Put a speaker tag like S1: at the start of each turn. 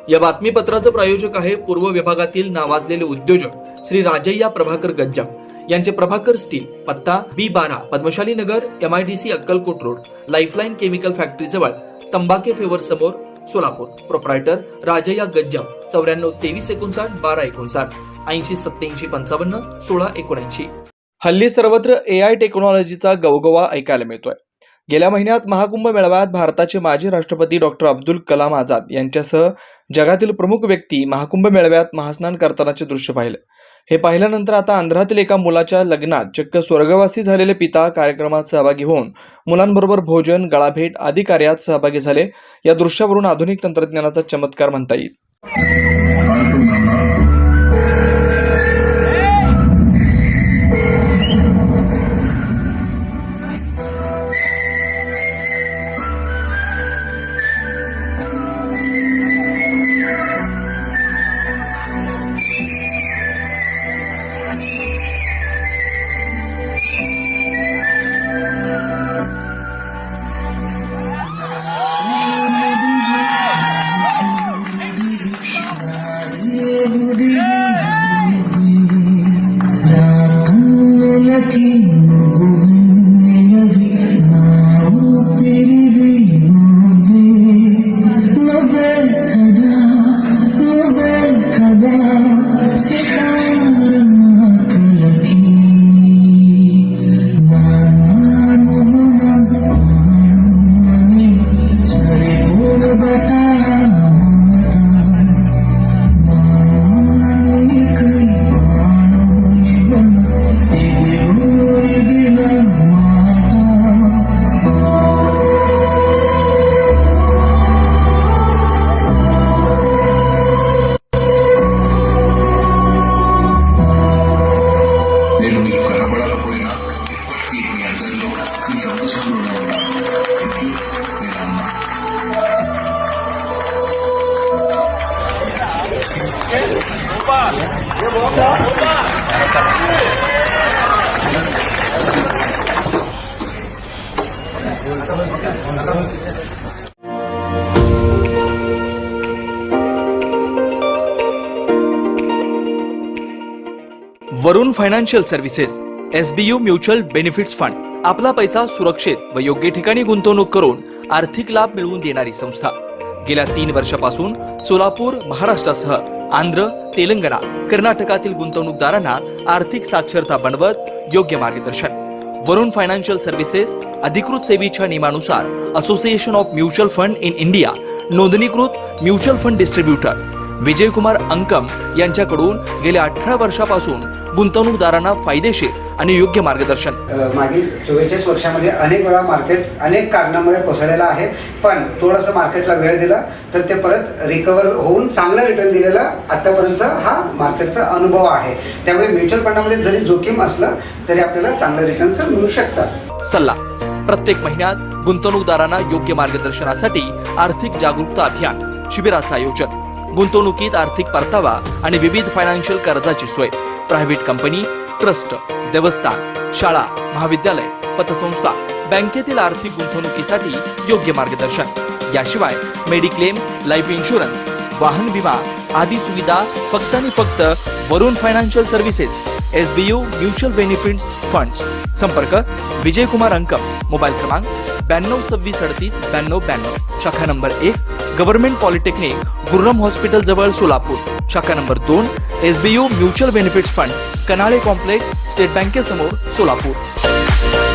S1: या बातमीपत्राचे प्रायोजक आहे पूर्व विभागातील नावाजलेले उद्योजक श्री राजय्या प्रभाकर गज्जाम यांचे प्रभाकर स्टील, पत्ता B12 पद्मशाली नगर, MIDC Akkalkot road, lifeline chemical factory जवळ, तंबाके फेवर समोर, सोलापूर. प्रोप्रायटर राजय्या गज्जाम 94 23 59 12 59 80 87 55 16 79. हल्ली सर्वत्र AI टेक्नॉलॉजीचा गवगवा ऐकायला मिळतोय. गेल्या महिन्यात महाकुंभ मेळाव्यात भारताचे माजी राष्ट्रपती डॉक्टर अब्दुल कलाम आझाद यांच्यासह जगातील प्रमुख व्यक्ती महाकुंभ मेळाव्यात महास्नान करतानाचे दृश्य पाहिले. हे पाहिल्यानंतर आता आंध्रातील एका मुलाच्या लग्नात चक्क स्वर्गवासी झालेले पिता कार्यक्रमात सहभागी होऊन मुलांबरोबर भोजन, गळाभेट आदी कार्यात सहभागी झाले. या दृश्यावरून आधुनिक तंत्रज्ञानाचा चमत्कार म्हणता येईल. Varun financial services SBU mutual benefits fund आपला पैसा सुरक्षित व योग्य ठिकाणी गुंतवणूक करून आर्थिक लाभ मिळवून देणारी संस्था. गेल्या 3 वर्षापासून सोलापूर, महाराष्ट्रासह आंध्र, तेलंगणा, कर्नाटकातील गुंतवणूकदारांना आर्थिक साक्षरता बनवत योग्य मार्गदर्शन. वरुण फायनान्शियल सर्व्हिसेस अधिकृत सेवेच्या नियमानुसार association of mutual fund in India नोंदणीकृत mutual fund distributor Vijaykumar Ankam यांच्याकडून गेल्या 18 वर्षापासून गुंतवणूकदारांना फायदेशीर आणि योग्य मार्गदर्शन.
S2: मागील 44 वर्षामध्ये अनेक वेळा मार्केट अनेक कारणामुळे कोसळलेला आहे, पण थोडंसं मार्केटला वेळ दिला तर ते परत रिकवर होऊन चांगला रिटर्न दिलेला आतापर्यंतचा हा मार्केटचा अनुभव आहे. त्यामुळे म्युच्युअल फंडामध्ये जरी जोखीम असलं तरी आपल्याला चांगलं रिटर्न्स मिळू शकतात.
S1: सल्ला प्रत्येक महिन्यात गुंतवणूकदारांना योग्य मार्गदर्शनासाठी आर्थिक जागरूकता अभियान शिबिराचं आयोजन. गुंतवणुकीत आर्थिक परतावा आणि विविध फायनान्शियल कर्जाची सोय. प्रायव्हेट कंपनी, ट्रस्ट, देवस्थान, शाळा, महाविद्यालय, पतसंस्था, बँकेतील आर्थिक गुंतवणुकीसाठी योग्य मार्गदर्शन. याशिवाय मेडिक्लेम, लाईफ इन्शुरन्स, वाहन विमा आदी सुविधा फक्त आणि फक्त Varun financial services SBU mutual benefits funds. संपर्क विजयकुमार अंकम. मोबाईल क्रमांक 92 26 38 92 92. शाखा number 1 government polytechnic, Gurram hospital जवळ, सोलापूर. शाखा number 2 SBU mutual benefits fund, Kanale complex, state बँकेसमोर, सोलापूर.